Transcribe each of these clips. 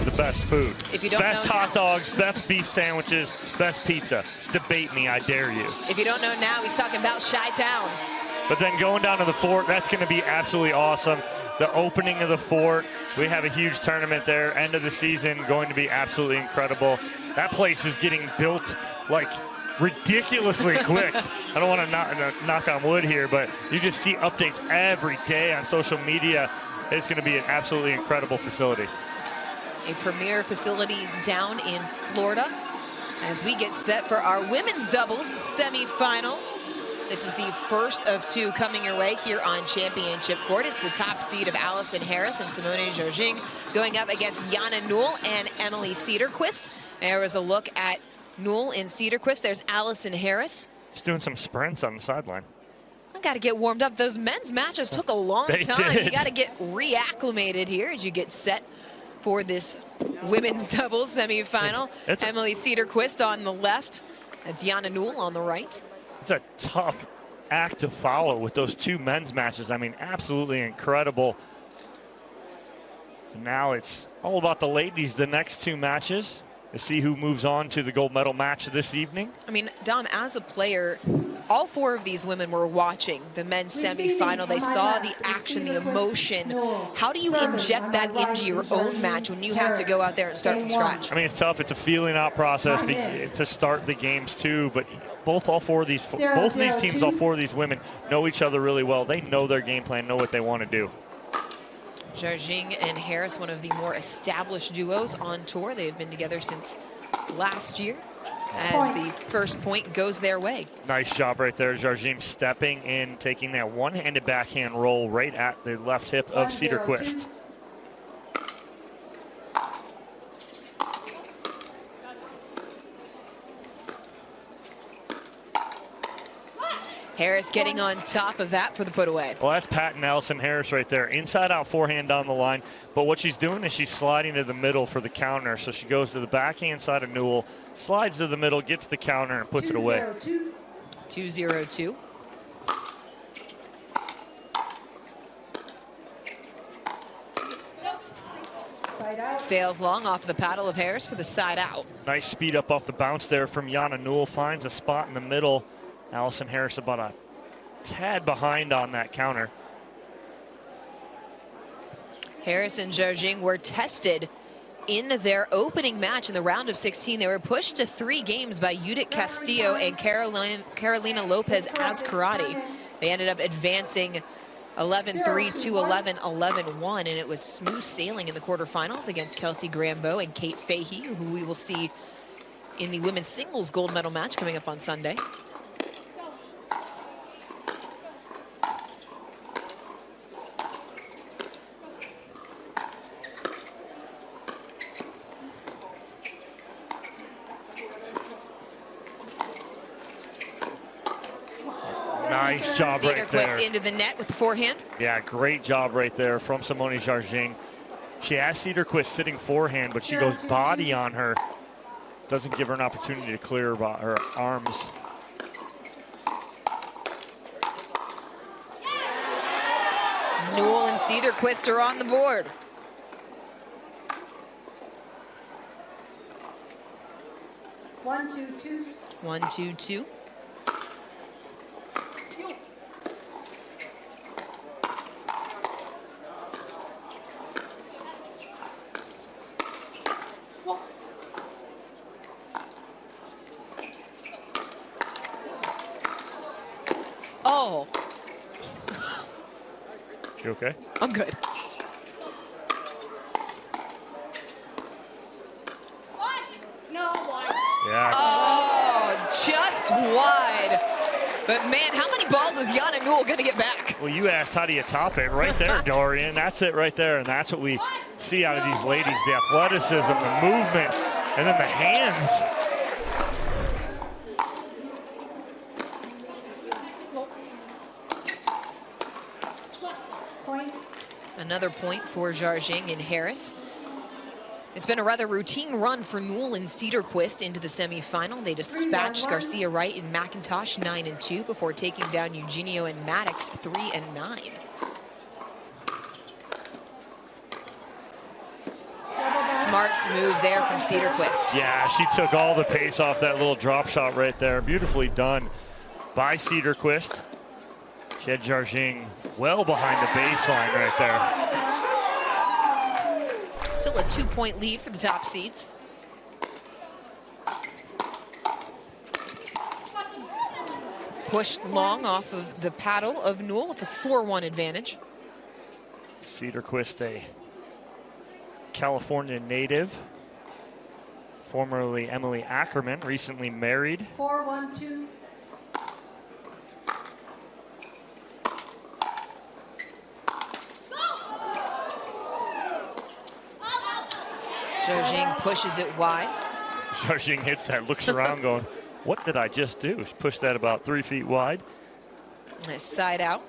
the best food. If you don't best know hot now. dogs, best beef sandwiches, best pizza. Debate me, I dare you. If you don't know now, he's talking about Chi-Town. But then going down to the fort, that's going to be absolutely awesome. The opening of the fort, we have a huge tournament there. End of the season, going to be absolutely incredible. That place is getting built like ridiculously quick. I don't want to knock on wood here, but you just see updates every day on social media. It's going to be an absolutely incredible facility. A premier facility down in Florida as we get set for our women's doubles semifinal. This is the first of two coming your way here on Championship Court. It's the top seed of Allison Harris and Simone Jardim going up against Jana Newell and Emily Cederquist. There was a look at Newell and Cederquist. There's Allison Harris. She's doing some sprints on the sideline. I got to get warmed up. Those men's matches took a long time. Did. You got to get reacclimated here as you get set for this women's doubles semifinal. Emily Cederquist on the left. That's Jana Newell on the right. It's a tough act to follow with those two men's matches. I mean, absolutely incredible. And now it's all about the ladies, the next two matches, to see who moves on to the gold medal match this evening. I mean, Dom, as a player, all four of these women were watching the men's semifinal. They saw the action, the emotion. How do you inject that into your own match when you have to go out there and start from scratch? I mean, it's tough. It's a feeling out process to start the games too, but both these teams, all four of these women know each other really well. They know their game plan, know what they want to do. Jardim and Harris, one of the more established duos on tour. They've been together since last year as the first point goes their way. Nice job right there. Jardim stepping in, taking that one-handed backhand roll right at the left hip of Cederquist. Harris getting on top of that for the put away. Well, that's Pat and Allison Harris right there. Inside out forehand down the line. But what she's doing is she's sliding to the middle for the counter. So she goes to the backhand side of Newell, slides to the middle, gets the counter, and puts it away. 2-0-2. Sails long off the paddle of Harris for the side out. Nice speed up off the bounce there from Jana Newell. Finds a spot in the middle. Allison Harris about a tad behind on that counter. Harris and Jardim were tested in their opening match in the round of 16. They were pushed to 3 games by Judith Castillo and Carolina Lopez Azcarate. They ended up advancing 11-3 to 11-11-1, and it was smooth sailing in the quarterfinals against Kelsey Grambo and Kate Fahey, who we will see in the women's singles gold medal match coming up on Sunday. Nice job right there. Into the net with the forehand. Yeah, great job right there from Simone Jardim. She has Cederquist sitting forehand, but she goes body on her. Doesn't give her an opportunity to clear her arms. Newell and Cederquist are on the board. One, two, two. 1-2-2. Oh. You okay? I'm good. Yeah. Oh, just wide. But man, how many balls is Jana Newell going to get back? Well, you asked how do you top it? Right there, Dorian. That's it right there. And that's what we see out of these ladies. The athleticism, the movement, and then the hands. Another point for Jardim and Harris. It's been a rather routine run for Newell and Cederquist into the semifinal. They dispatched Garcia Wright and McIntosh 9-2 before taking down Eugenio and Maddox 3-9. Smart move there from Cederquist. Yeah, she took all the pace off that little drop shot right there. Beautifully done by Cederquist. She had Jardim well behind the baseline right there. Still a 2-point lead for the top seeds. Pushed long off of the paddle of Newell. It's a 4-1 advantage. Cederquist, a California native, formerly Emily Ackerman, recently married. 4-1-2. Jardim pushes it wide. Jardim hits that, looks around going, what did I just do? She pushed that about 3 feet wide. Nice side out.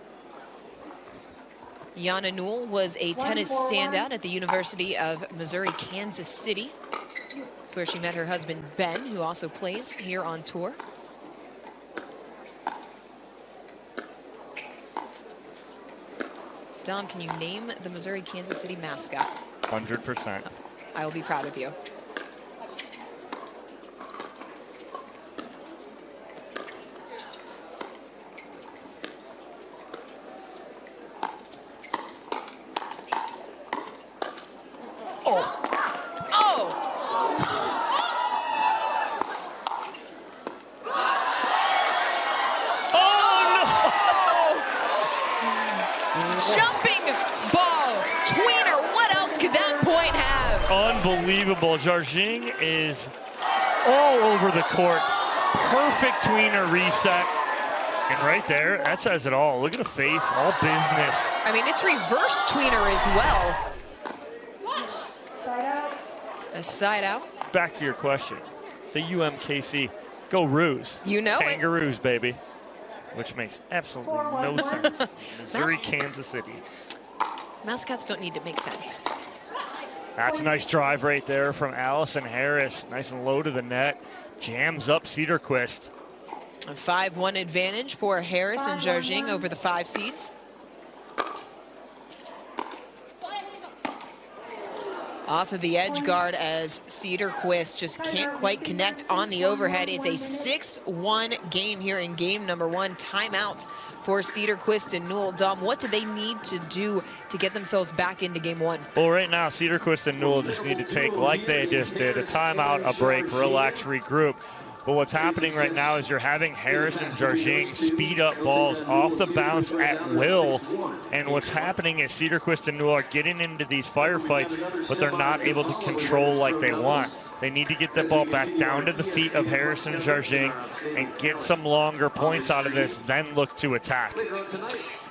Yana Newell was a tennis standout at the University of Missouri, Kansas City. That's where she met her husband, Ben, who also plays here on tour. Dom, can you name the Missouri Kansas City mascot? 100%. I will be proud of you. Unbelievable. Jardim is all over the court. Perfect tweener reset. And right there, that says it all. Look at the face, all business. I mean, it's reverse tweener as well. Side out. A side out. Back to your question. The UMKC, go Roos. You know Kangaroos, it. Baby. Which makes absolutely no sense. Missouri, Kansas City. Mascots don't need to make sense. That's a nice drive right there from Allison Harris. Nice and low to the net. Jams up Cederquist. A 5-1 advantage for Harris and Jardim over the 5 seeds. Off of the edge guard as Cederquist just can't quite connect on the overhead. It's a 6-1 game here in game number 1. Timeout for Cederquist and Newell. Dom, what do they need to do to get themselves back into game 1? Well, right now, Cederquist and Newell just need to take, like they just did, a timeout, a break, relax, regroup. But what's happening right now is you're having Harris and Jardim speed up balls off the bounce at will. And what's happening is Cederquist and Newell are getting into these firefights, but they're not able to control like they want. They need to get the ball back down to the feet of Harris and Jardim and get some longer points out of this, then look to attack.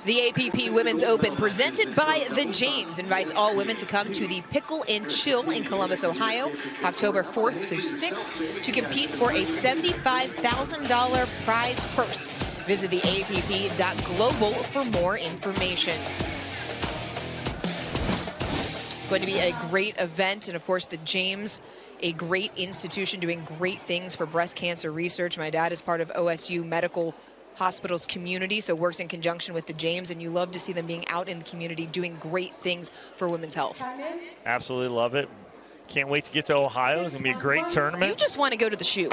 The APP Women's Open, presented by the James, invites all women to come to the Pickle and Chill in Columbus, Ohio, October 4th through 6th, to compete for a $75,000 prize purse. Visit the app.global for more information. It's going to be a great event, and of course, the James, a great institution doing great things for breast cancer research. My dad is part of OSU Medical Hospital's community, so works in conjunction with the James, and you love to see them being out in the community doing great things for women's health. Absolutely love it. Can't wait to get to Ohio. It's going to be a great tournament. You just want to go to the shoe.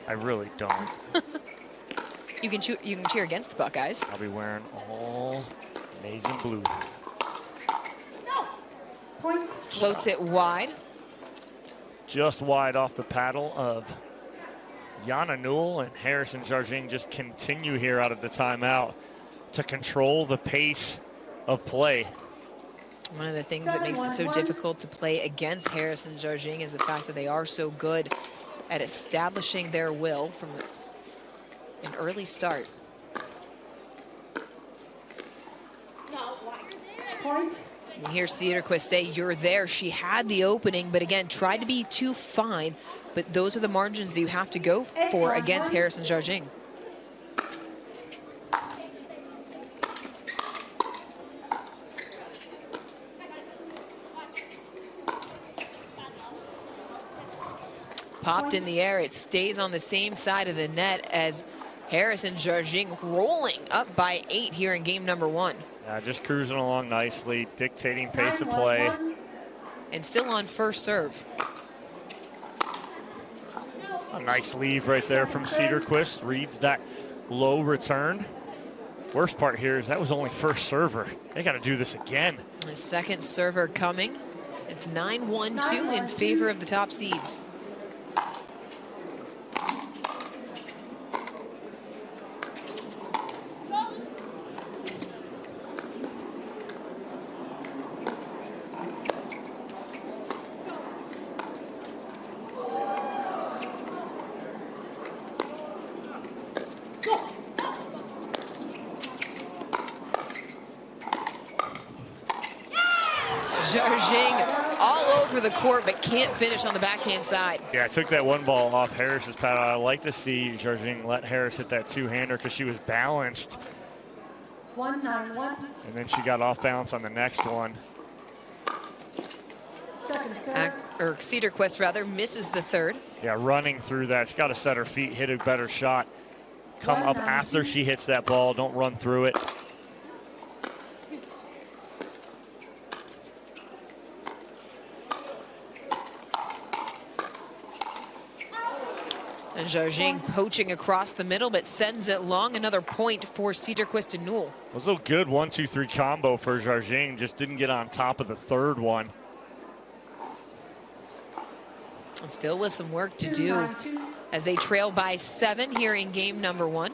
I really don't. You can cheer against the Buckeyes. I'll be wearing all maize and blue. Point. Floats it wide. Just wide off the paddle of Yana Newell, and Harris and Jardim just continue here out of the timeout to control the pace of play. One of the things that makes it so difficult to play against Harris and Jardim is the fact that they are so good at establishing their will from an early start. Point. You hear Cederquist say, "You're there." She had the opening, but again, tried to be too fine. But those are the margins that you have to go for against Harris and Jardim. Popped in the air. It stays on the same side of the net as Harris and Jardim rolling up by 8 here in game number 1. Just cruising along nicely, dictating pace of play. And still on first serve. A nice leave right there from Cederquist. Reads that low return. Worst part here is that was only first server. They got to do this again. The second server coming. It's 9-1-2 in favor of the top seeds. Jardim all over the court, but can't finish on the backhand side. Yeah, I took that one ball off Harris's paddle. I like to see Jardim let Harris hit that two-hander because she was balanced. 1-9-1. And then she got off balance on the next one. Second serve. Or Cederquist, rather, misses the third. Yeah, running through that. She's got to set her feet, hit a better shot. Come up after she hits that ball. Don't run through it. And Jardim poaching across the middle, but sends it long. Another point for Cederquist and Newell. It was a good 1-2-3 combo for Jardim. Just didn't get on top of the third one. And still with some work to do 2-9-2. as they trail by 7 here in game number 1.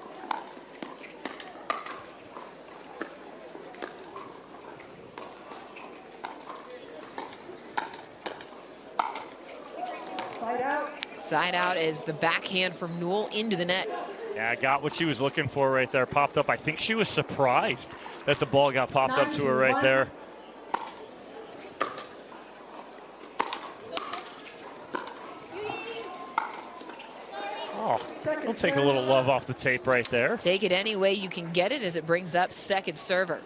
Side out. Side out is the backhand from Newell into the net. Yeah, got what she was looking for right there. Popped up. I think she was surprised that the ball got popped up to her right there. Oh, we'll take a little love off the tape right there. Take it any way you can get it as it brings up second server.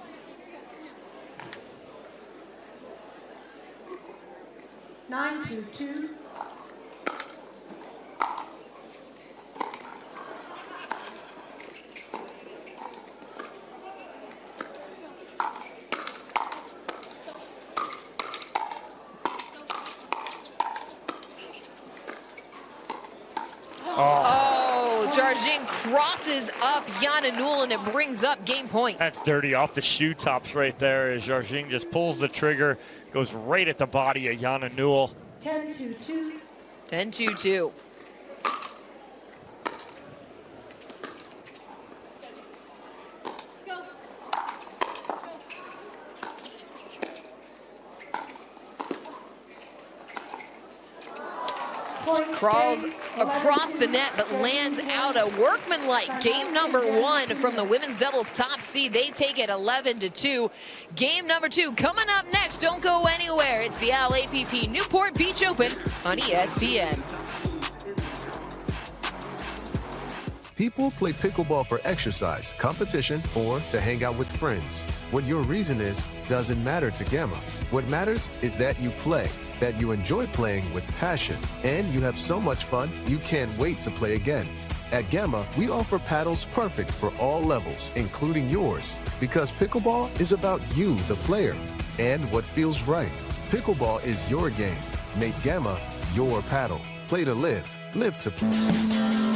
Nine, 2-2. Oh, Jardim crosses up Yana Newell, and it brings up game point. That's dirty off the shoe tops right there as Jardim just pulls the trigger, goes right at the body of Yana Newell. 10-2-2. 10-2-2. Crawls across the net, but lands out a workmanlike game number 1 from the women's doubles top seed. They take it 11-2. Game number 2 coming up next. Don't go anywhere. It's the LAPP Newport Beach Open on ESPN. People play pickleball for exercise, competition, or to hang out with friends. What your reason is doesn't matter to Gamma. What matters is that you play, that you enjoy playing with passion, and you have so much fun you can't wait to play again. At Gamma, we offer paddles perfect for all levels, including yours, because pickleball is about you, the player, and what feels right. Pickleball is your game. Make Gamma your paddle. Play to live, live to play.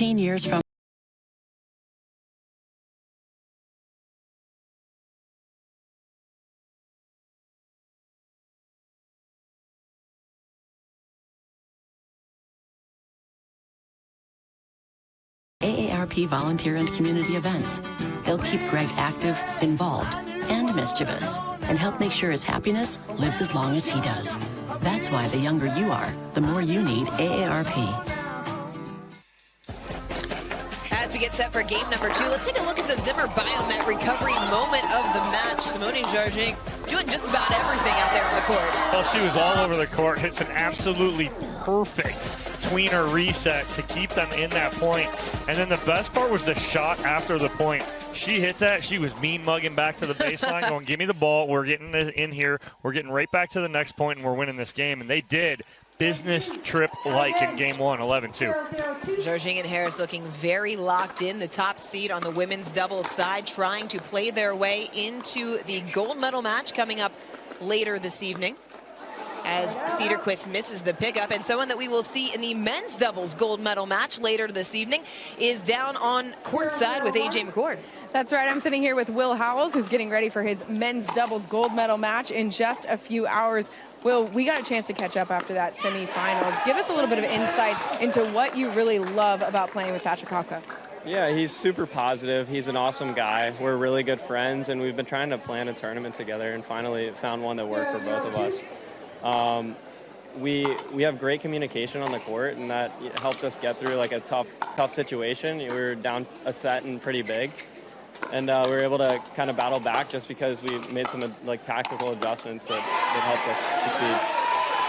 Years from AARP volunteer and community events. They'll keep Greg active, involved, and mischievous, and help make sure his happiness lives as long as he does. That's why the younger you are, the more you need AARP. As we get set for game number 2, let's take a look at the Zimmer Biomet recovery moment of the match. Simone Jardim doing just about everything out there on the court. Well, she was all over the court, hits an absolutely perfect tweener reset to keep them in that point. And then the best part was the shot after the point. She hit that. She was mean mugging back to the baseline, going, give me the ball. We're getting in here. We're getting right back to the next point, and we're winning this game. And they did. Business trip-like in game one, 11-2. Jardim and Harris looking very locked in. The top seed on the women's doubles side, trying to play their way into the gold medal match coming up later this evening, as Cederquist misses the pickup. And someone that we will see in the men's doubles gold medal match later this evening is down on courtside with A.J. McCord. That's right. I'm sitting here with Will Howells, who's getting ready for his men's doubles gold medal match in just a few hours. Will, we got a chance to catch up after that semifinals. Give us a little bit of insight into what you really love about playing with Patrick Hawka. Yeah, he's super positive. He's an awesome guy. We're really good friends, and we've been trying to plan a tournament together and finally found one that worked for both of us. We have great communication on the court, and that helped us get through like a tough situation. We were down a set and pretty big, and we were able to kind of battle back just because we made some like tactical adjustments that helped us succeed.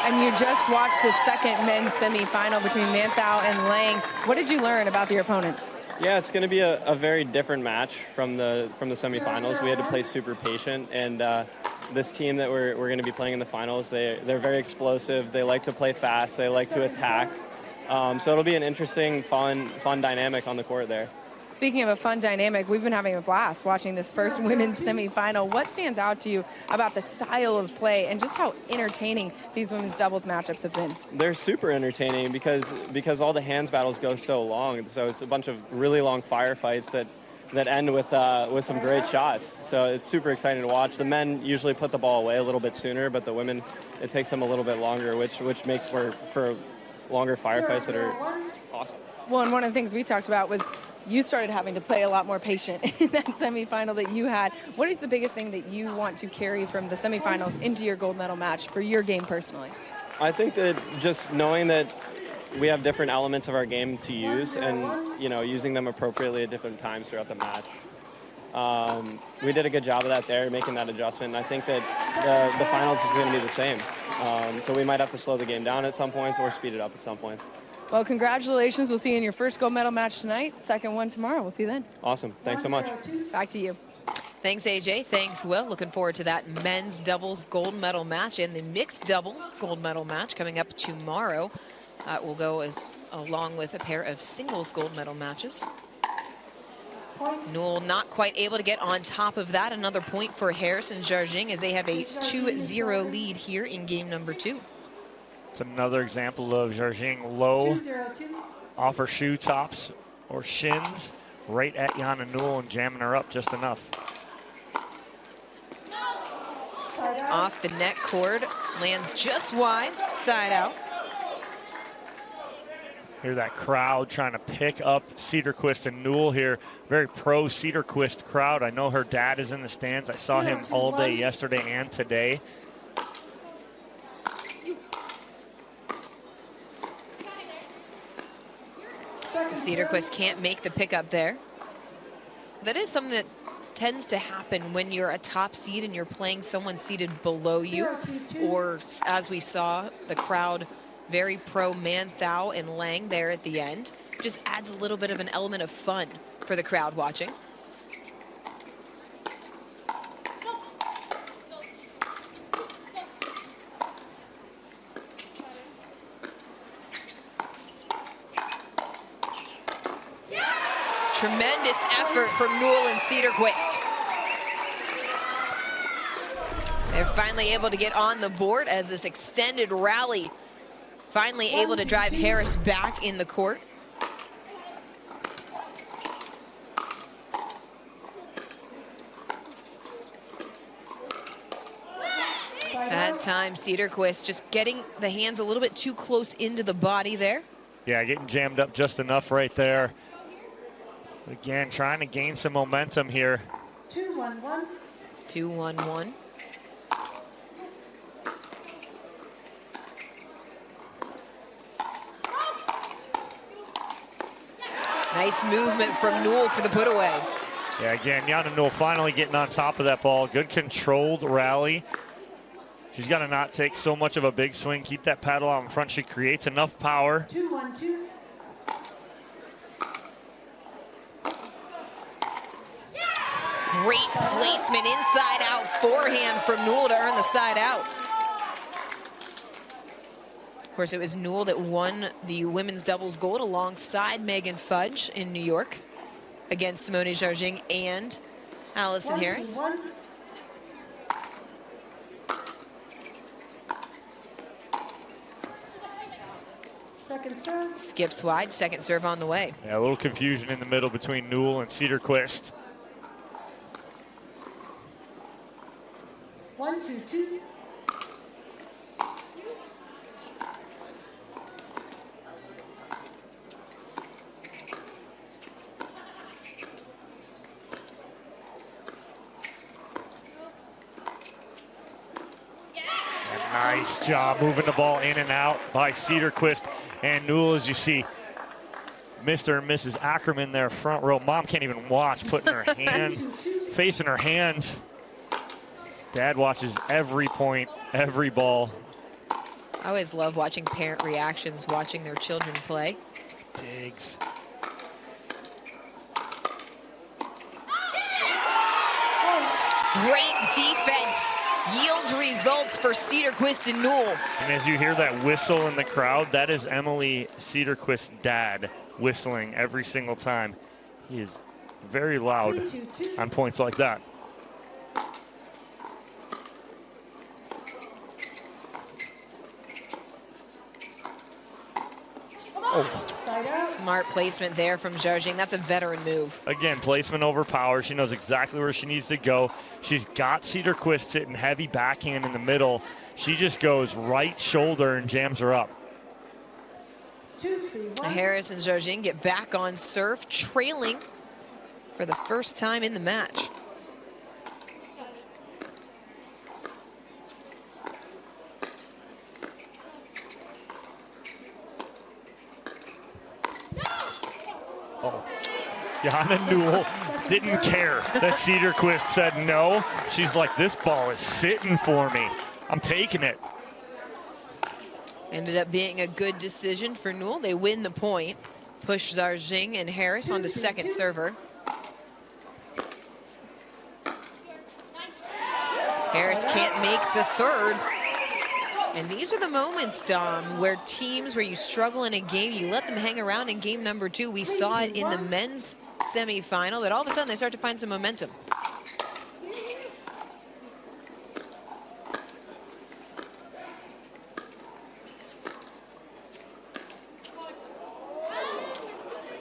And you just watched the second men's semifinal between Manthau and Lang. What did you learn about your opponents? Yeah, it's going to be a very different match from the semifinals. We had to play super patient, and this team that we're going to be playing in the finals, they're very explosive. They like to play fast. They like to attack. So it'll be an interesting, fun dynamic on the court there. Speaking of a fun dynamic, we've been having a blast watching this first women's semifinal. What stands out to you about the style of play and just how entertaining these women's doubles matchups have been? They're super entertaining because all the hands battles go so long. So it's a bunch of really long firefights that end with some great shots. So it's super exciting to watch. The men usually put the ball away a little bit sooner, but the women, it takes them a little bit longer, which makes for longer firefights that are awesome. Well, and one of the things we talked about was you started having to play a lot more patient in that semifinal that you had. What is the biggest thing that you want to carry from the semifinals into your gold medal match for your game personally? I think that just knowing that we have different elements of our game to use and, using them appropriately at different times throughout the match. We did a good job of that there, making that adjustment. And I think that the finals is going to be the same. So we might have to slow the game down at some points or speed it up at some points. Well, congratulations. We'll see you in your first gold medal match tonight, second one tomorrow. We'll see you then. Awesome. Thanks so much. Back to you. Thanks, AJ. Thanks, Will. Looking forward to that men's doubles gold medal match and the mixed doubles gold medal match coming up tomorrow. Will go along with a pair of singles gold medal matches. Newell not quite able to get on top of that. Another point for Harris and Jardim as they have a 2-0 lead here in game number 2. It's another example of Jardim low off her shoe tops or shins right at Jana Newell and jamming her up just enough. Off the net cord, lands just wide, side out. Hear that crowd trying to pick up Cederquist and Newell here. Very pro Cederquist crowd. I know her dad is in the stands. I saw him all day yesterday and today. Cederquist can't make the pickup there. That is something that tends to happen when you're a top seed and you're playing someone seated below you, or as we saw, the crowd very pro Manthau and Lang there at the end. Just adds a little bit of an element of fun for the crowd watching. Tremendous effort from Newell and Cederquist. They're finally able to get on the board as this extended rally finally able to drive Harris back in the court. That time, Cederquist just getting the hands a little bit too close into the body there. Yeah, getting jammed up just enough right there. Again, trying to gain some momentum here. 2-1-1. 2-1-1. Nice movement from Newell for the put away. Yeah, again, Jana Newell finally getting on top of that ball. Good controlled rally. She's got to not take so much of a big swing, keep that paddle out in front. She creates enough power. 2-1-2. Great placement, inside out forehand from Newell to earn the side out. Of course, it was Newell that won the women's doubles gold alongside Megan Fudge in New York against Simone Jardim and Allison Harris. 1-2-1. Second serve. Skips wide, second serve on the way. Yeah, a little confusion in the middle between Newell and Cederquist. 1-2-2. Nice job moving the ball in and out by Cederquist and Newell, as you see. Mr. and Mrs. Ackerman there front row. Mom can't even watch, putting her hand, facing her hands. Dad watches every point, every ball. I always love watching parent reactions, watching their children play. Digs. Great defense yields results for Cederquist and Newell. And as you hear that whistle in the crowd, that is Emily Cederquist's dad whistling every single time. He is very loud on points like that. Oh. Smart placement there from Jardim. That's a veteran move. Again, placement over power. She knows exactly where she needs to go. She's got Cederquist sitting heavy backhand in the middle. She just goes right shoulder and jams her up. 2-3-1. Harris and Jardim get back on serve, trailing for the first time in the match. Jana Newell didn't care that Cederquist said no. She's like, this ball is sitting for me. I'm taking it. Ended up being a good decision for Newell. They win the point. Push Jardim and Harris onto second server. Harris can't make the third. And these are the moments, Dom, where teams, where you struggle in a game, you let them hang around in game number 2. We saw it in the men's semifinal, that all of a sudden they start to find some momentum.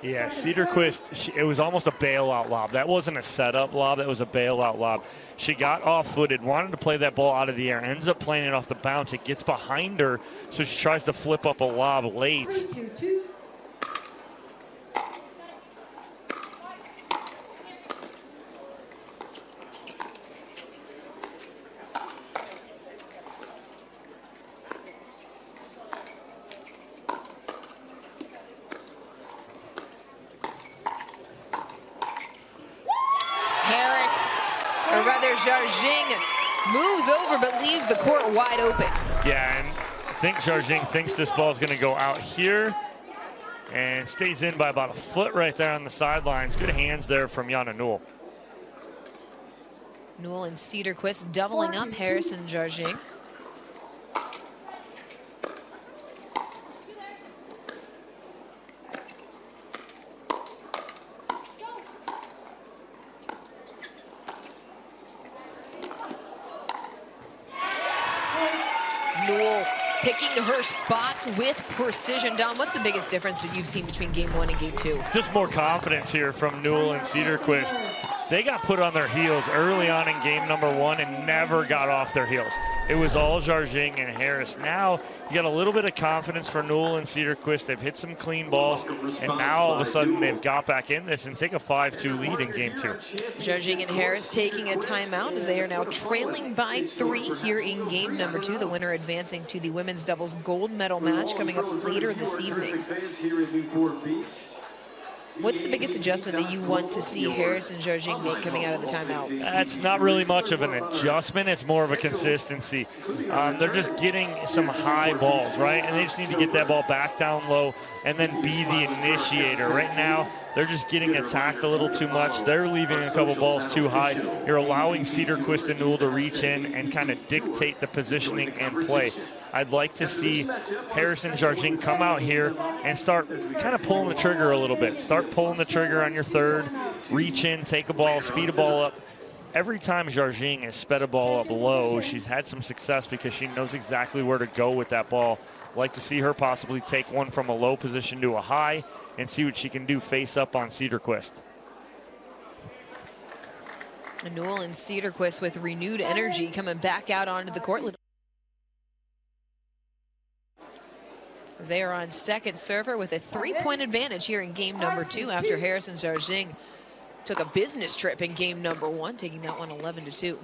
Yeah, Cederquist, it was almost a bailout lob. That wasn't a setup lob, that was a bailout lob. She got off-footed, wanted to play that ball out of the air, ends up playing it off the bounce. It gets behind her, so she tries to flip up a lob late. 3-2-2. Jardim moves over but leaves the court wide open. Yeah, and I think Jardim thinks this ball is going to go out here and stays in by about a foot right there on the sidelines. Good hands there from Jana Newell. Newell and Cederquist doubling up Harris and Jardim. Newell picking her spots with precision. Dom, what's the biggest difference that you've seen between game 1 and game 2? Just more confidence here from Newell and Cederquist. They got put on their heels early on in game number 1 and never got off their heels. It was all Jardim and Harris. Now you got a little bit of confidence for Newell and Cederquist. They've hit some clean balls, and now all of a sudden they've got back in this and take a 5-2 lead in game 2. Jardim and Harris taking a timeout as they are now trailing by 3 here in game number 2. The winner advancing to the women's doubles gold medal match coming up later this evening. What's the biggest adjustment that you want to see Harris and Jardim make coming out of the timeout? That's not really much of an adjustment. It's more of a consistency. They're just getting some high balls, right? And they just need to get that ball back down low and then be the initiator. Right now, they're just getting attacked a little too much. They're leaving a couple balls too high. You're allowing Cederquist and Newell to reach in and kind of dictate the positioning and play. I'd like to see Harris and Jardim come out here and start kind of pulling the trigger a little bit. Start pulling the trigger on your third, reach in, take a ball, speed a ball up. Every time Jardim has sped a ball up low, she's had some success because she knows exactly where to go with that ball. I'd like to see her possibly take one from a low position to a high and see what she can do face up on Cederquist. Newell and Cederquist with renewed energy coming back out onto the court. They are on second server with a 3-point advantage here in game number 2 after Harris and Jardim took a business trip in game number 1, taking that one 11-2.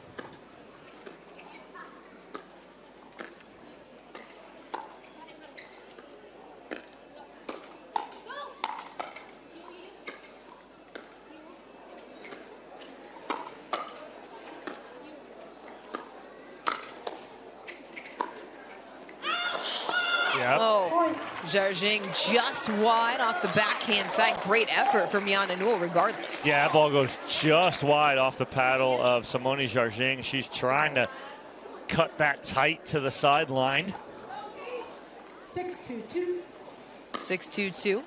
Oh, Jardim just wide off the backhand side. Great effort from Yana Newell regardless. Yeah, that ball goes just wide off the paddle of Simone Jardim. She's trying to cut that tight to the sideline. 6-2-2. 6-2-2.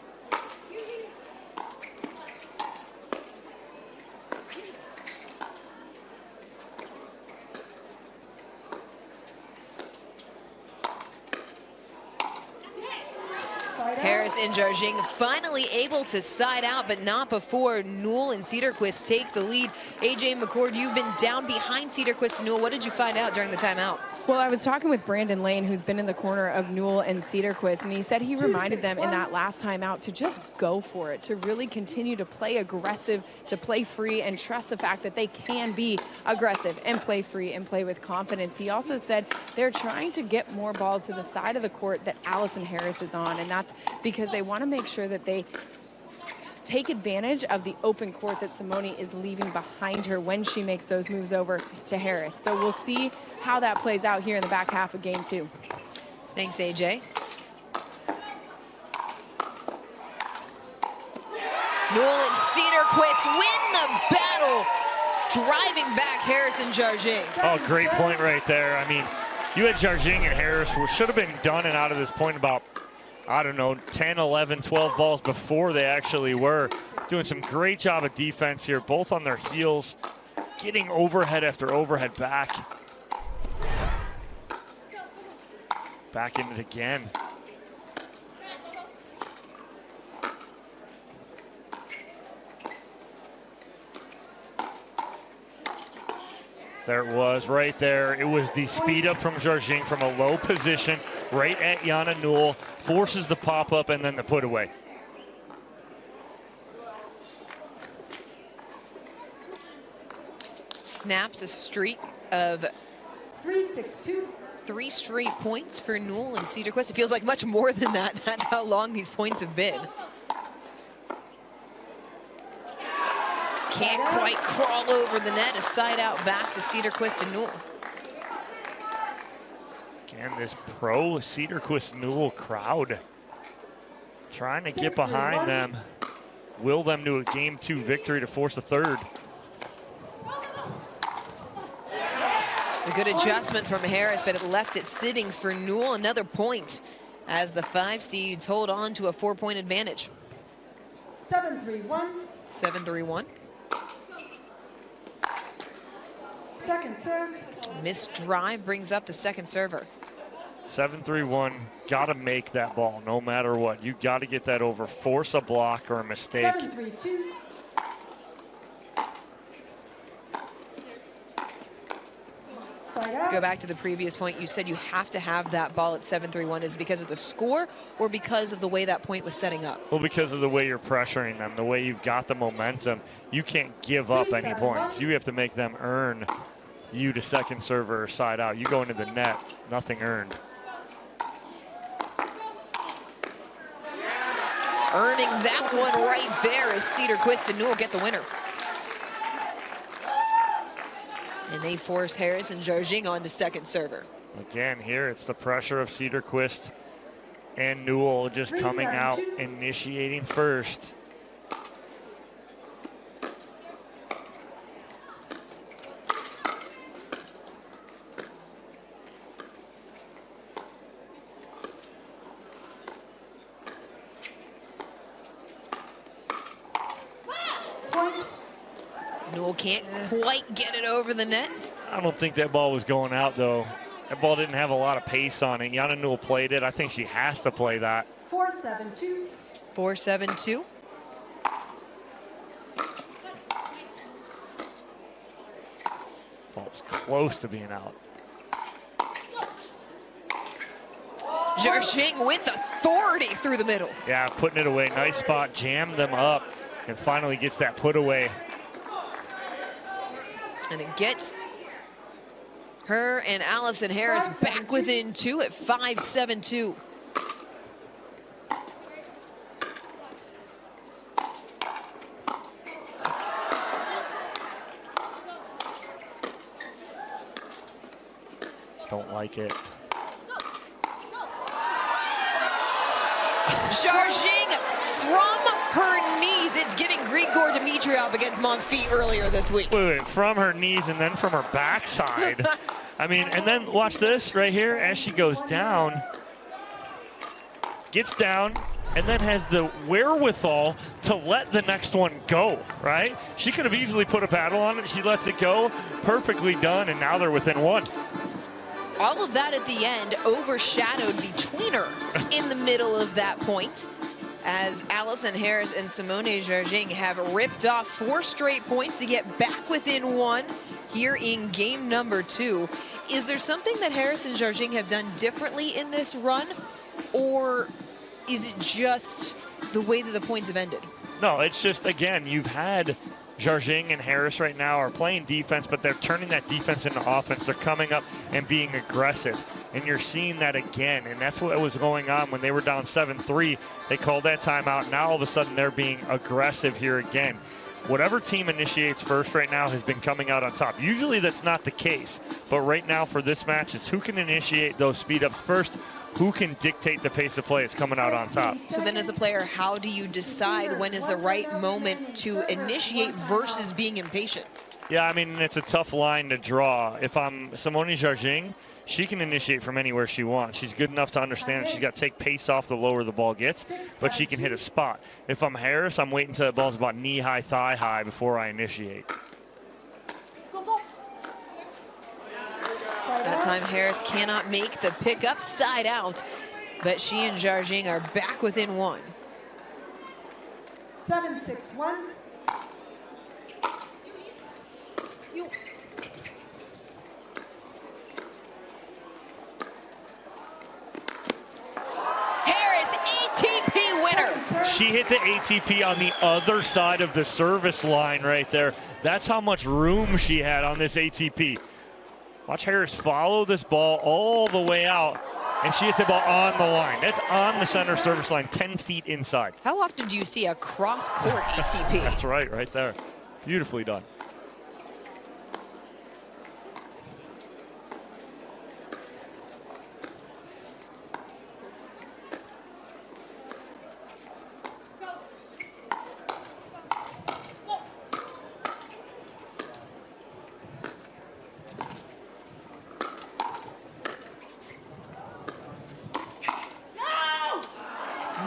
Harris and Jardim finally able to side out, but not before Newell and Cederquist take the lead. AJ McCord, you've been down behind Cederquist and Newell. What did you find out during the timeout? Well, I was talking with Brandon Lane, who's been in the corner of Newell and Cederquist, and he said he reminded them in that last timeout to just go for it, to really continue to play aggressive, to play free, and trust the fact that they can be aggressive and play free and play with confidence. He also said they're trying to get more balls to the side of the court that Allison Harris is on, and that's because they want to make sure that they take advantage of the open court that Simone is leaving behind her when she makes those moves over to Harris. So we'll see how that plays out here in the back half of game 2. Thanks, AJ. Newell and Cederquist win the battle, driving back Harris and Jardim. Oh, great point right there. I mean, you had Jardim and Harris, who should have been done and out of this point about, I don't know, 10, 11, 12 balls before they actually were. Doing some great job of defense here, both on their heels, getting overhead after overhead back. Back in it again. There it was right there. It was the speed up from Jardim from a low position right at Yana Newell, forces the pop up and then the put away. Snaps a streak of 3-6-2. 3 straight points for Newell and Cederquist. It feels like much more than that. That's how long these points have been. Can't quite crawl over the net. A side out back to Cederquist and Newell. Again, this pro Cederquist Newell crowd trying to get behind them, will them to a game 2 victory to force a third. It's a good adjustment from Harris, but it left it sitting for Newell. Another point as the 5 seeds hold on to a 4-point advantage. 7-3-1. 7-3-1. Second serve. Missed drive brings up the second server. 7-3-1, gotta make that ball no matter what. You gotta get that over, force a block or a mistake. 7-3-2. Go back to the previous point. You said you have to have that ball at 7-3-1. Is it because of the score or because of the way that point was setting up? Well, because of the way you're pressuring them, the way you've got the momentum. You can't give up any points. You have to make them earn you to second server or side out. You go into the net, nothing earned. Earning that one right there as Cederquist and Newell get the winner. And they force Harris and Jardim on to second server. Again, here it's the pressure of Cederquist and Newell just coming out, initiating first. Newell can't quite get it over the net. I don't think that ball was going out, though. That ball didn't have a lot of pace on it. Yana Newell played it. I think she has to play that. 4-7-2. 4-7-2. Ball was close to being out. Jardim with authority through the middle. Yeah, putting it away. Nice spot. Jammed them up and finally gets that put away. And it gets her and Allison Harris back within 2 at 5-7-2. Don't like it. Jardim from her knees. It's giving Grigor Dimitrov against Monfils earlier this week. Wait, from her knees and then from her backside. I mean, and then watch this right here as she goes down. Gets down and then has the wherewithal to let the next one go, right? She could have easily put a paddle on it. She lets it go. Perfectly done, and now they're within 1. All of that at the end overshadowed the tweener in the middle of that point, as Allison Harris and Simone Jardim have ripped off 4 straight points to get back within 1 here in game number 2. Is there something that Harris and Jardim have done differently in this run, or is it just the way that the points have ended? No, it's just, again, you've had Jardim and Harris right now are playing defense, but they're turning that defense into offense. They're coming up and being aggressive, and you're seeing that again, and that's what was going on when they were down 7-3. They called that timeout. Now all of a sudden they're being aggressive here again. Whatever team initiates first right now has been coming out on top. Usually that's not the case, but right now for this match, it's who can initiate those speed ups first, who can dictate the pace of play is coming out on top. So then as a player, how do you decide when is the right moment to initiate versus being impatient? Yeah, I mean, it's a tough line to draw. If I'm Simone Jardim, she can initiate from anywhere she wants. She's good enough to understand she's got to take pace off the lower the ball gets, but she can hit a spot. If I'm Harris, I'm waiting until the ball's about knee-high, thigh-high before I initiate. That time Harris cannot make the pickup side out, but she and Jardim are back within 1. 7-6-1. Harris, ATP winner. She hit the ATP on the other side of the service line right there. That's how much room she had on this ATP. Watch Harris follow this ball all the way out, and she hits the ball on the line. That's on the center service line, 10 feet inside. How often do you see a cross-court ATP? That's right there. Beautifully done.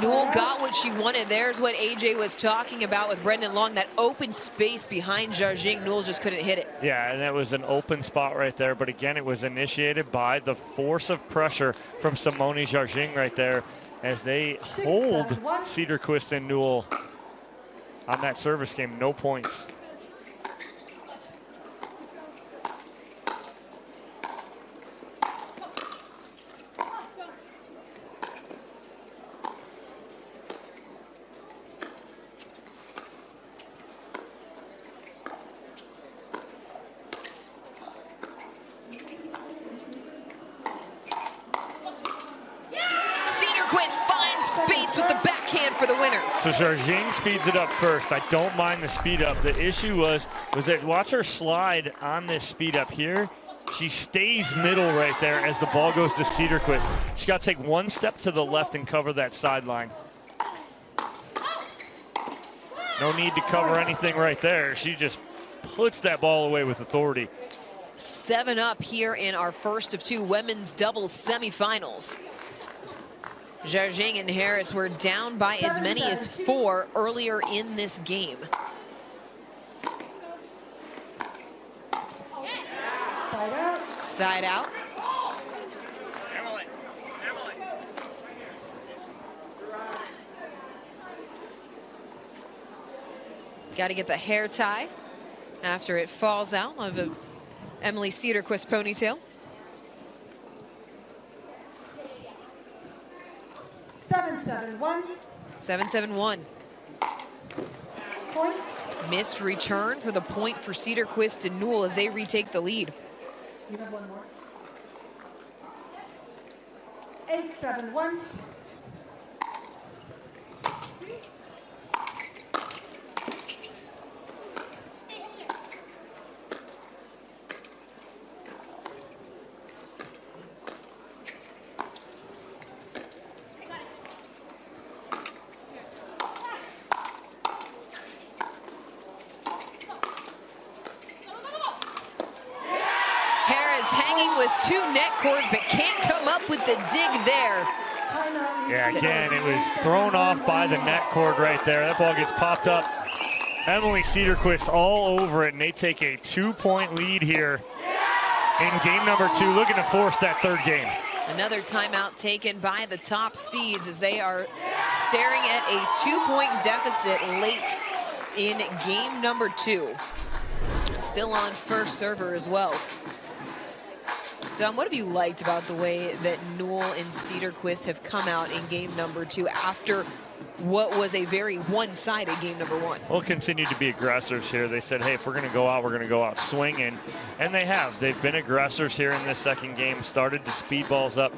Newell got what she wanted. There's what AJ was talking about with Brendan Long, that open space behind Jardim. Newell just couldn't hit it. Yeah, and that was an open spot right there. But again, it was initiated by the force of pressure from Simone Jardim right there as they hold Cederquist and Newell on that service game. No points. Cederquist finds space with the backhand for the winner. So Jardim speeds it up first. I don't mind the speed up. The issue was that watch her slide on this speed up here. She stays middle right there as the ball goes to Cederquist. She's got to take one step to the left and cover that sideline. No need to cover anything right there. She just puts that ball away with authority. 7 up here in our first of 2 women's doubles semifinals. Jardim and Harris were down by as many as 4 earlier in this game. Side out. Side out. Got to get the hair tie after it falls out of a Emily Cederquist ponytail. 7-7-1. 7-7-1. Point. Missed return for the point for Cederquist and Newell as they retake the lead. You have one more. 8-7-1. Hanging with 2 net cords, but can't come up with the dig there. Yeah, again, it was thrown off by the net cord right there. That ball gets popped up. Emily Cederquist all over it, and they take a 2-point lead here in game number 2, looking to force that 3rd game. Another timeout taken by the top seeds as they are staring at a 2-point deficit late in game number 2. Still on first server as well. Dom, what have you liked about the way that Newell and Cederquist have come out in game number 2 after what was a very one-sided game number 1? We'll continue to be aggressors here. They said, hey, if we're going to go out, we're going to go out swinging. And they have. They've been aggressors here in this second game, started to speed balls up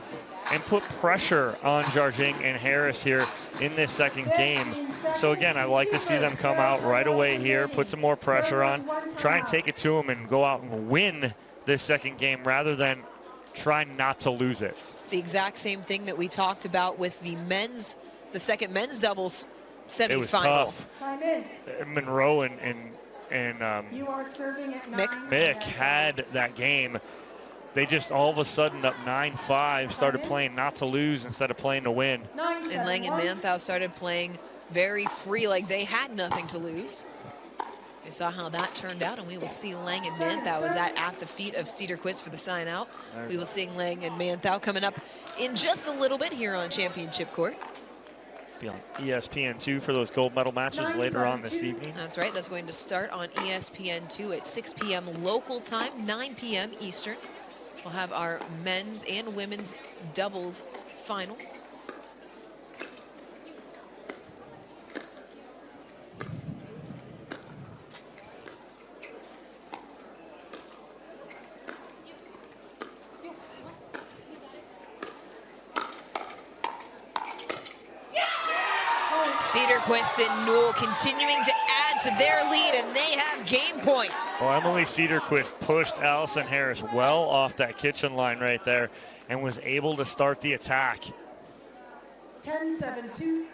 and put pressure on Jardim and Harris here in this second game. So, again, I like to see them come out right away here, put some more pressure on, try and take it to them and go out and win this second game rather than try not to lose it. It's the exact same thing that we talked about with the second men's doubles semifinal. It was tough. Time in. Monroe and You are serving at Mick had that game. They just all of a sudden up 9-5 started playing not to lose instead of playing to win. And Lang and Manthau started playing very free, like they had nothing to lose. We saw how that turned out, and we will see Lang and Manthau is at the feet of Cederquist for the sign out. We will see Lang and Manthau coming up in just a little bit here on Championship Court. Be on ESPN2 for those gold medal matches later on this evening. That's right. That's going to start on ESPN2 at 6 p.m. local time, 9 p.m. Eastern. We'll have our men's and women's doubles finals. Cederquist and Newell continuing to add to their lead, and they have game point. Well, Emily Cederquist pushed Allison Harris well off that kitchen line right there and was able to start the attack. 10-7-2.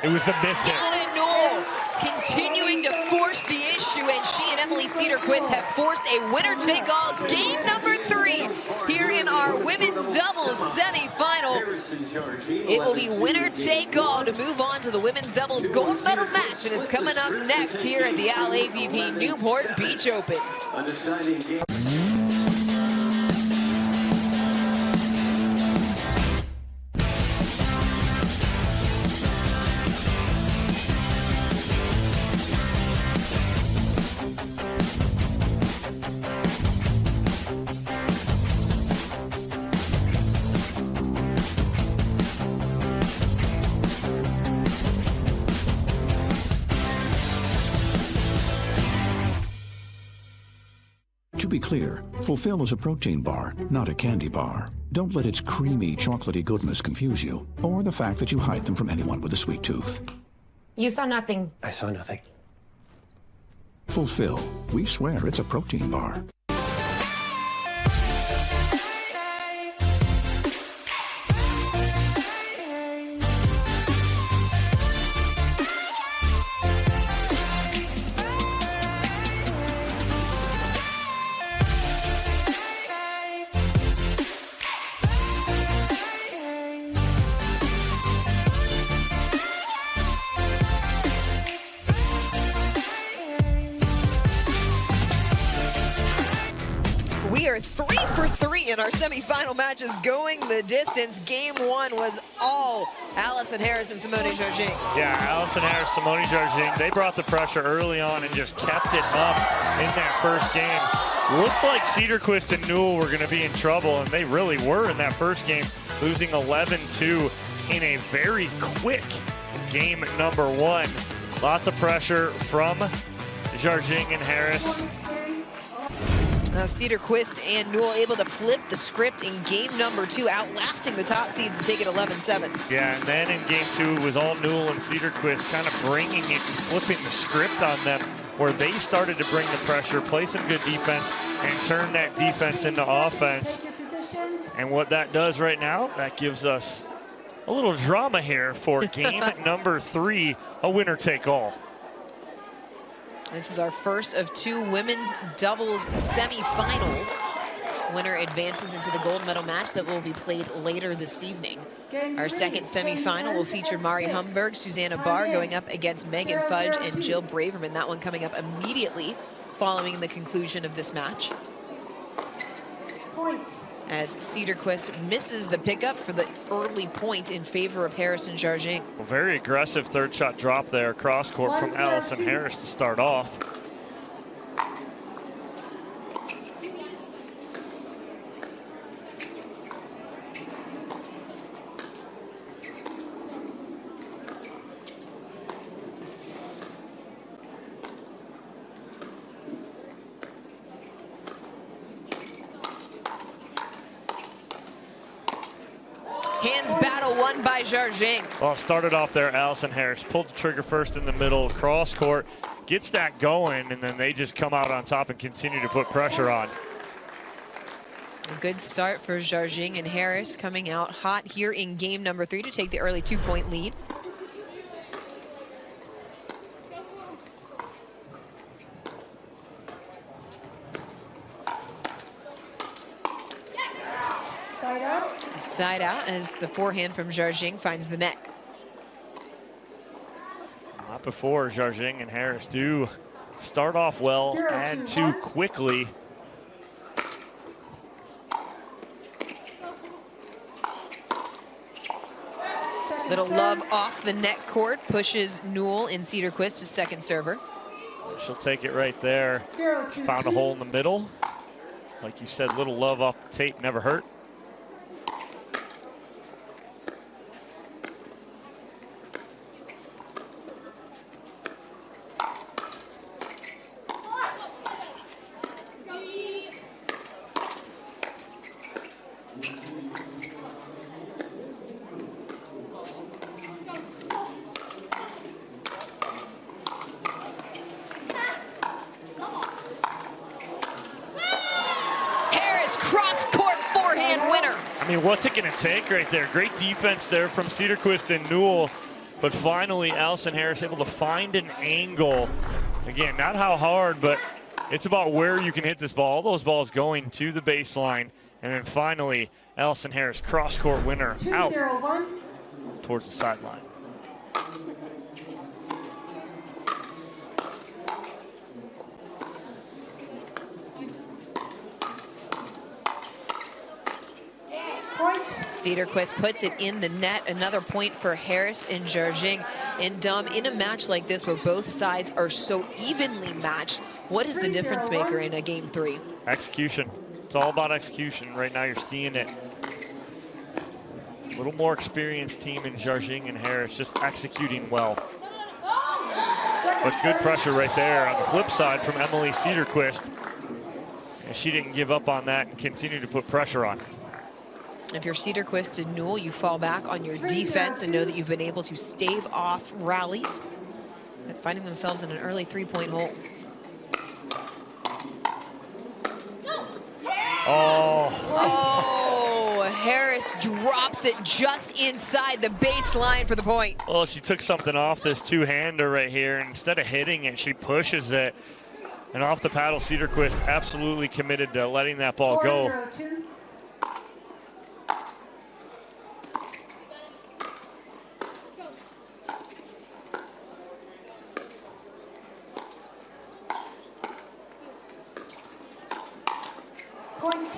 It was the miss hit. Anna Newell continuing to force the issue, and she and Emily Cederquist have forced a winner-take-all game number 3 here in our women's doubles semifinal. It will be winner-take-all to move on to the women's doubles gold medal match, and it's coming up next here at the AVP Newport Beach Open. To be clear, Fulfill is a protein bar, not a candy bar. Don't let its creamy, chocolatey goodness confuse you, or the fact that you hide them from anyone with a sweet tooth. You saw nothing. I saw nothing. Fulfill. We swear it's a protein bar. We are 3 for 3 in our semifinal matches going the distance. Game 1 was all Allison Harris and Simone Jardim. Yeah, Allison Harris, Simone Jardim, they brought the pressure early on and just kept it up in that first game. Looked like Cederquist and Newell were going to be in trouble, and they really were in that first game, losing 11-2 in a very quick game number 1. Lots of pressure from Jardim and Harris. Cederquist and Newell able to flip the script in game number 2, outlasting the top seeds to take it 11-7. Yeah, and then in game 2, it was all Newell and Cederquist kind of bringing it and flipping the script on them, where they started to bring the pressure, play some good defense, and turn that defense into offense. And what that does right now, that gives us a little drama here for game number 3, a winner-take-all. This is our first of 2 women's doubles semifinals. Winner advances into the gold medal match that will be played later this evening. Our second semifinal will feature Mari Humberg, Susanna Barr going up against Megan Fudge and Jill Braverman. That one coming up immediately following the conclusion of this match. Point. As Cederquist misses the pickup for the early point in favor of Harris and Jardim. Well, very aggressive third shot drop there, cross court from Allison Harris to start off. Hands battle won by Jardim. Well, started off there, Allison Harris pulled the trigger first in the middle, cross court, gets that going, and then they just come out on top and continue to put pressure on. A good start for Jardim and Harris, coming out hot here in game number 3 to take the early 2-point lead. Side out. Side out as the forehand from Jardim finds the net. Not before Jardim and Harris do start off well and too quickly. Little love off the net court pushes Newell and Cederquist to second server. She'll take it right there. Found a hole in the middle. Like you said, little love off the tape never hurt. What's it going to take right there? Great defense there from Cederquist and Newell, but finally Allison Harris able to find an angle. Again, not how hard, but it's about where you can hit this ball. All those balls going to the baseline, and then finally Allison Harris, cross-court winner, out towards the sideline. Cederquist puts it in the net. Another point for Harris and Jardim. And in a match like this where both sides are so evenly matched, what is the difference maker in a game 3? Execution. It's all about execution. Right now you're seeing it. A little more experienced team in Jardim and Harris, just executing well. But good pressure right there on the flip side from Emily Cederquist. And she didn't give up on that and continued to put pressure on her. If you're Cederquist and Newell, you fall back on your defense and know that you've been able to stave off rallies, finding themselves in an early 3-point hole. Oh, Harris drops it just inside the baseline for the point. well, she took something off this two-hander right here, and instead of hitting it, she pushes it. And off the paddle, Cederquist absolutely committed to letting that ball go. 4-0-2. Point.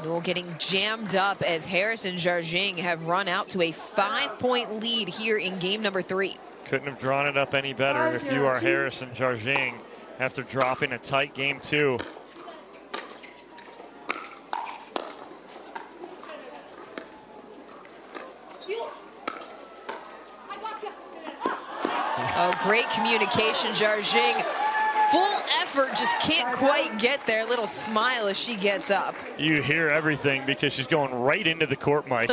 Newell getting jammed up as Harris and Jardim have run out to a 5-point lead here in game number 3. Couldn't have drawn it up any better if you are Harris and Jardim after dropping a tight game 2. Oh, great communication, Jardim. Full effort, just can't quite get there. Little smile as she gets up. You hear everything because she's going right into the court mic,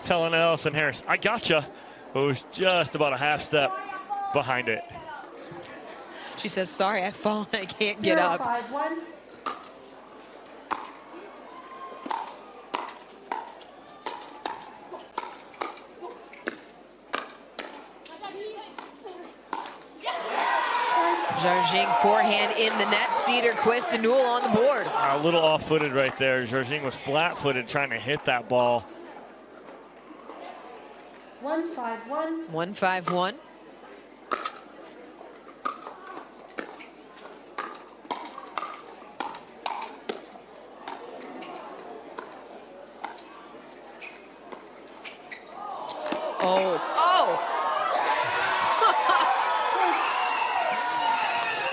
telling Allison Harris, I gotcha. But it was just about a half step behind it. She says, sorry, I've fallen, I can't get up. 0-5-1. Jardim forehand in the net. Cederquist and Newell on the board. A little off-footed right there. Jardim was flat-footed trying to hit that ball. 1-5-1. 1-5-1.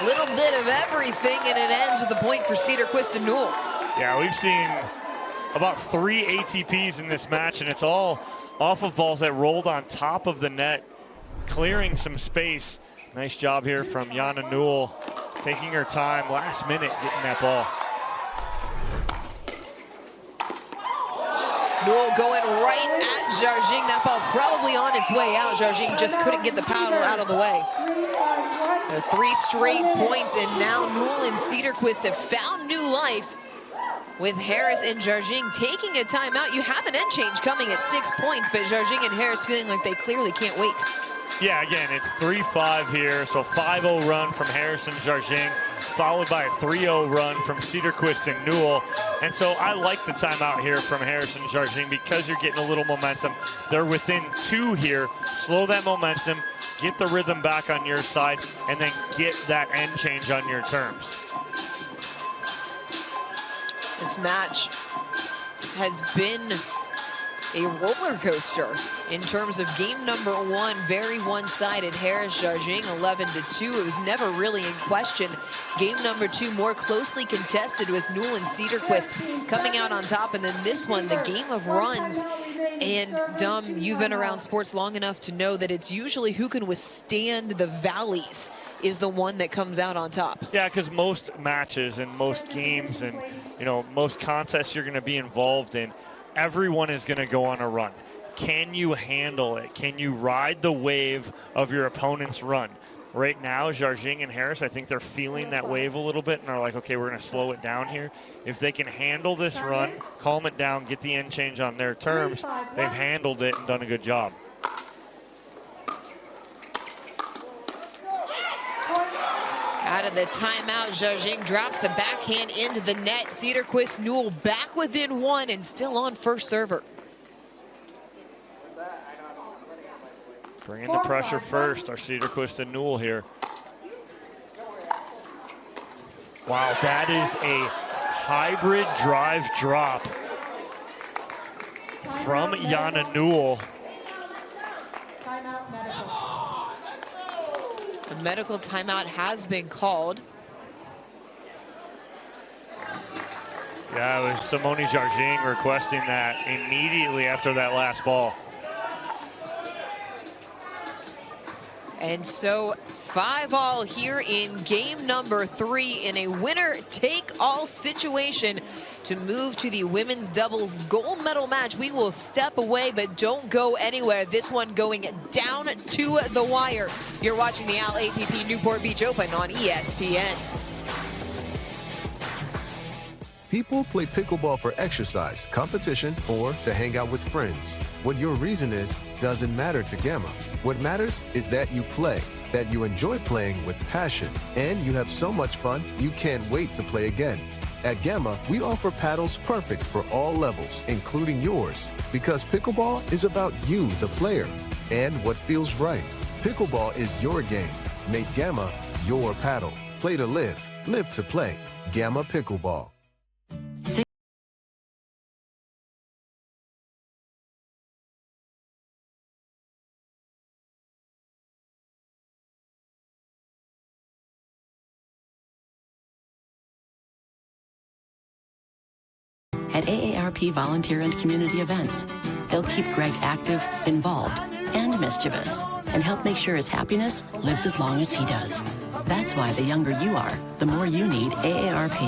Little bit of everything, and it ends with a point for Cederquist and Newell. Yeah, we've seen about 3 ATPs in this match, and it's all off of balls that rolled on top of the net, clearing some space. Nice job here from Jana Newell, taking her time last minute getting that ball. Newell going right at Jardim. That ball probably on its way out. Jardim just couldn't get the paddle out of the way. 3 straight points, and now Newell and Cederquist have found new life with Harris and Jardim taking a timeout. You have an end change coming at 6 points, but Jardim and Harris feeling like they clearly can't wait. Yeah, again, it's 3-5 here, so 5-0 run from Harris and Jardim, followed by a 3-0 run from Cederquist and Newell. And so I like the timeout here from Harris and Jardim because you're getting a little momentum. They're within 2 here. Slow that momentum, get the rhythm back on your side, and then get that end change on your terms. This match has been a roller coaster in terms of game number 1, very one-sided. Harris Jardim 11-2. It was never really in question. Game number 2 more closely contested with Newell and Cederquist coming out on top, and then this one, the game of runs. And Dom, you've been around sports long enough to know that it's usually who can withstand the valleys is the one that comes out on top. Yeah, because most matches and most games and most contests you're going to be involved in, everyone is going to go on a run. Can you handle it? Can you ride the wave of your opponent's run? Right now, Jardim and Harris, I think they're feeling that wave a little bit and are like, okay, we're going to slow it down here. If they can handle this run, calm it down, get the end change on their terms, they've handled it and done a good job. Out of the timeout, Jardim drops the backhand into the net. Cederquist Newell back within 1 and still on first server. Bringing the pressure first, our Cederquist and Newell here. Wow, that is a hybrid drive drop from Jana Newell. Timeout medical. The medical timeout has been called. Yeah, it was Simone Jardim requesting that immediately after that last ball. And so 5-all here in game number 3 in a winner-take-all situation to move to the women's doubles gold medal match. We will step away, but don't go anywhere. This one going down to the wire. You're watching the APP Newport Beach Open on ESPN. People play pickleball for exercise, competition, or to hang out with friends. What your reason is doesn't matter to Gamma. What matters is that you play, that you enjoy playing with passion, and you have so much fun you can't wait to play again. At Gamma, we offer paddles perfect for all levels, including yours, because pickleball is about you, the player, and what feels right. Pickleball is your game. Make Gamma your paddle. Play to live, live to play. Gamma Pickleball. At AARP volunteer and community events, they'll keep Greg active, involved, and mischievous, and help make sure his happiness lives as long as he does. That's why the younger you are, the more you need AARP.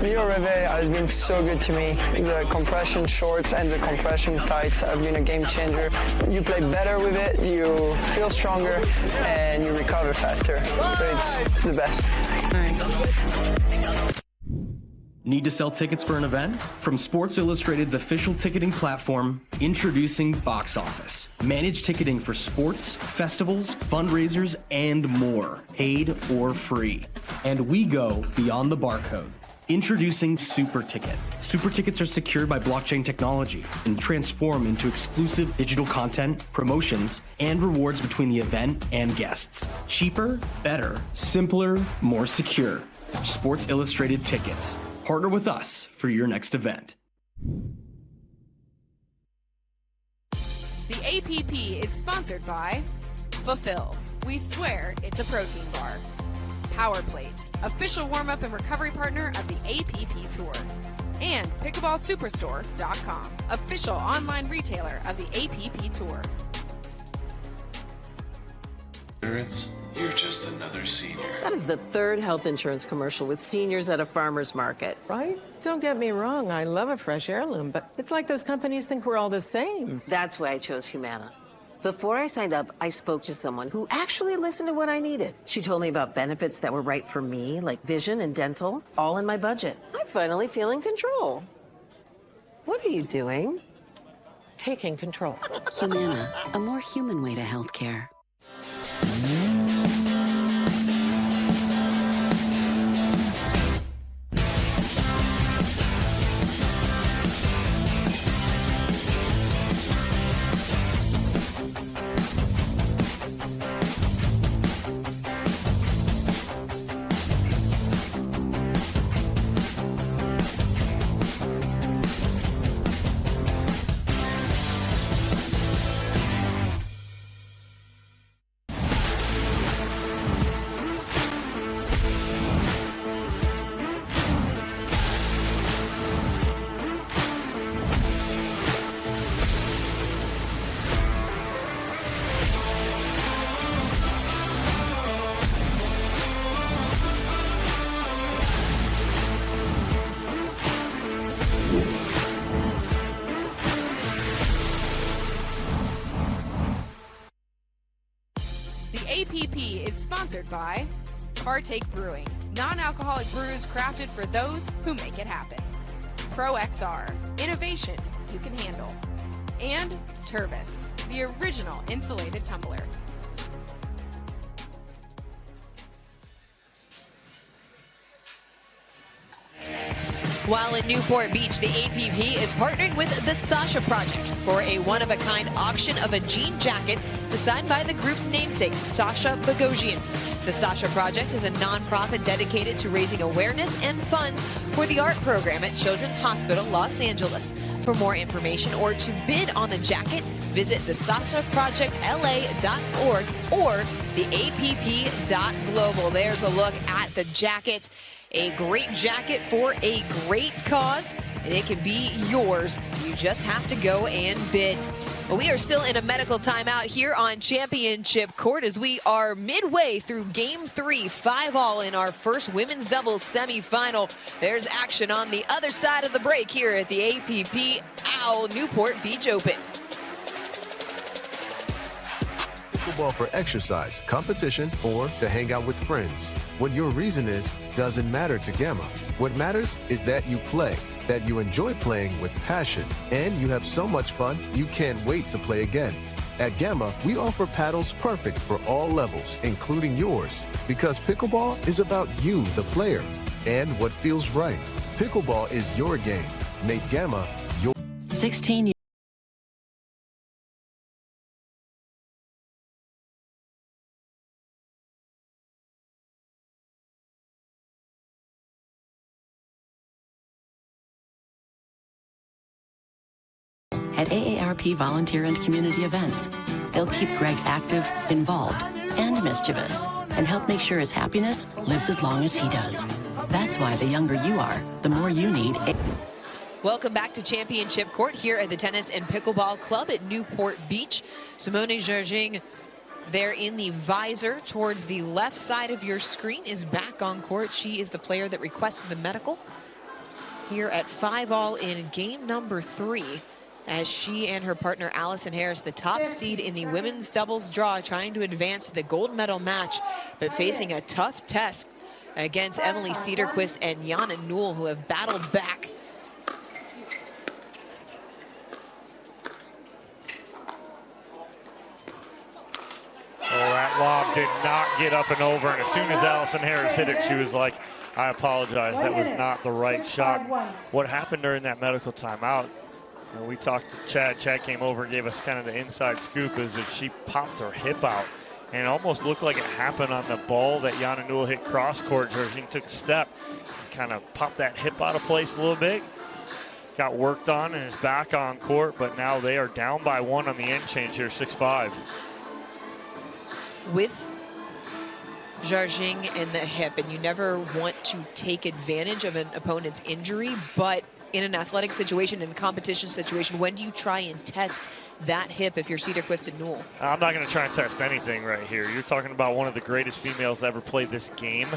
Rio Reve has been so good to me. The compression shorts and the compression tights have been a game changer. You play better with it, you feel stronger, and you recover faster. So it's the best. Need to sell tickets for an event? From Sports Illustrated's official ticketing platform, introducing Box Office. Manage ticketing for sports, festivals, fundraisers, and more, paid or free. And we go beyond the barcode. Introducing Super Ticket. Super Tickets are secured by blockchain technology and transform into exclusive digital content, promotions, and rewards between the event and guests. Cheaper, better, simpler, more secure. Sports Illustrated Tickets. Partner with us for your next event. The APP is sponsored by Fulfill. We swear it's a protein bar. Power Plate, official warm-up and recovery partner of the APP Tour. And PickleballSuperstore.com, official online retailer of the APP Tour. You're just another senior. That is the third health insurance commercial with seniors at a farmer's market. Right? Don't get me wrong, I love a fresh heirloom, but it's like those companies think we're all the same. That's why I chose Humana. Before I signed up, I spoke to someone who actually listened to what I needed. She told me about benefits that were right for me, like vision and dental, all in my budget. I finally feel in control. What are you doing? Taking control. Humana, a more human way to healthcare. APP is sponsored by Partake Brewing, non-alcoholic brews crafted for those who make it happen. Pro XR, innovation you can handle. And Turbis, the original insulated tumbler. While in Newport Beach, the APP is partnering with the Sasha Project for a one-of-a-kind auction of a jean jacket designed by the group's namesake, Sasha Bogosian. The Sasha Project is a nonprofit dedicated to raising awareness and funds for the art program at Children's Hospital, Los Angeles. For more information or to bid on the jacket, visit thesashaprojectla.org or theapp.global. There's a look at the jacket. A great jacket for a great cause. and it can be yours. You just have to go and bid. Well, we are still in a medical timeout here on Championship Court as we are midway through Game 3, 5-all in our first women's doubles semifinal. There's action on the other side of the break here at the APP Owl Newport Beach Open. Pickleball for exercise, competition, or to hang out with friends. What your reason is doesn't matter to Gamma. What matters is that you play, that you enjoy playing with passion, and you have so much fun you can't wait to play again. At Gamma, we offer paddles perfect for all levels, including yours, because pickleball is about you, the player, and what feels right. Pickleball is your game. Make Gamma your 16 years. At AARP volunteer and community events, they'll keep Greg active, involved, and mischievous, and help make sure his happiness lives as long as he does. That's why the younger you are, the more you need. Welcome back to Championship Court here at the Tennis and Pickleball Club at Newport Beach. Simone Jardim there in the visor towards the left side of your screen is back on court. She is the player that requested the medical here at 5-all in game number 3. As she and her partner Allison Harris, the top seed in the women's doubles draw, trying to advance to the gold medal match, but facing a tough test against Emily Cederquist and Jana Newell, who have battled back. Oh, that lob did not get up and over, and as soon as Allison Harris hit it, she was like, I apologize, that was not the right shot. What happened during that medical timeout, we talked to Chad. Chad came over and gave us kind of the inside scoop, is that she popped her hip out. And it almost looked like it happened on the ball that Jana Newell hit cross court. Jardim took a step and kind of popped that hip out of place a little bit. Got worked on and is back on court, but now they are down by 1 on the end change here, 6-5. With Jardim and the hip, and you never want to take advantage of an opponent's injury, but in an athletic situation, in a competition situation, when do you try and test that hip if you're Cederquist and Newell? I'm not going to try and test anything right here. You're talking about one of the greatest females to ever play this game.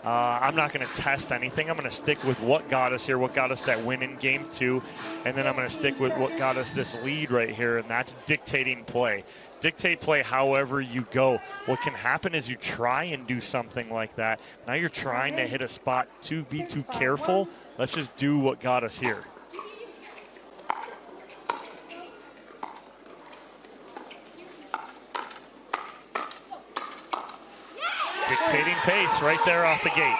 I'm not going to test anything. I'm going to stick with what got us here, what got us that win in game 2, and then I'm going to stick with what got us this lead right here, and that's dictating play. Dictate play however you go. What can happen is you try and do something like that. Now you're trying to hit a spot to be too careful. Let's just do what got us here. Dictating pace right there off the gate.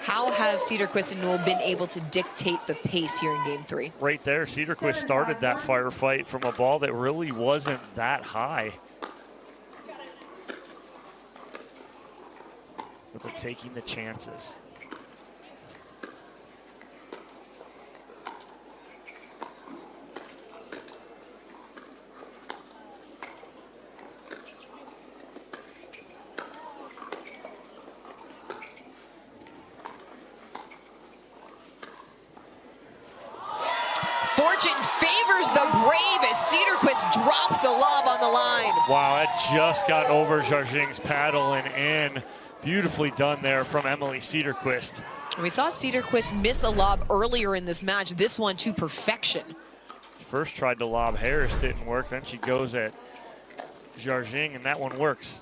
How have Cederquist and Newell been able to dictate the pace here in game 3? Right there, Cederquist started that firefight from a ball that really wasn't that high. But they're taking the chances. Fortune favors the brave as Cederquist drops a lob on the line. Wow, that just got over Jardim's paddle and in. Beautifully done there from Emily Cederquist. We saw Cederquist miss a lob earlier in this match, this one to perfection. First tried to lob Harris, didn't work. Then she goes at Jardim, and that one works.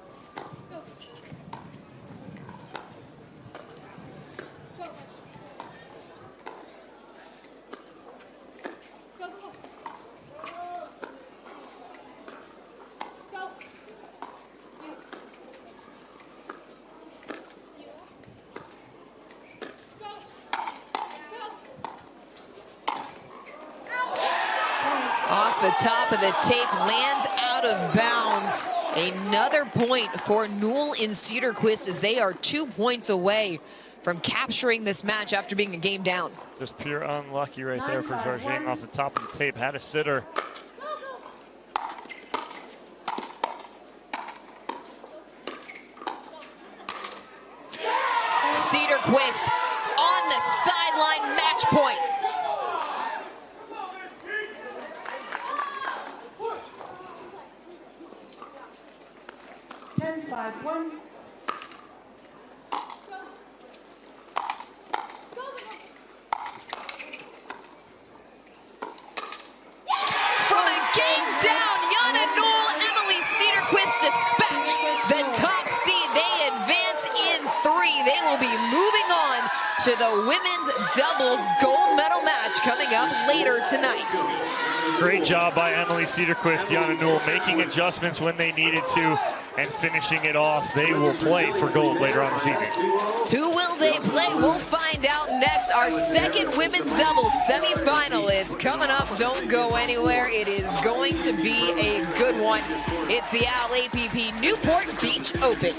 Off the top of the tape, lands out of bounds. Another point for Newell and Cederquist as they are 2 points away from capturing this match after being a game down. Just pure unlucky right there for Jardim off the top of the tape. Had a sitter. Cederquist on the sideline, match point. 10-5-1. From a game down, Yana Newell, Emily Cederquist dispatch the top seed. They advance in 3. They will be moving on to the women's doubles gold medal match coming up later tonight. Great job by Emily Cederquist, Yana Newell, making adjustments when they needed to and finishing it off. They will play for gold later on this evening. Who will they play? We'll find out next. Our second women's doubles semifinal is coming up. Don't go anywhere. It is going to be a good one. It's the ALAPP Newport Beach Open.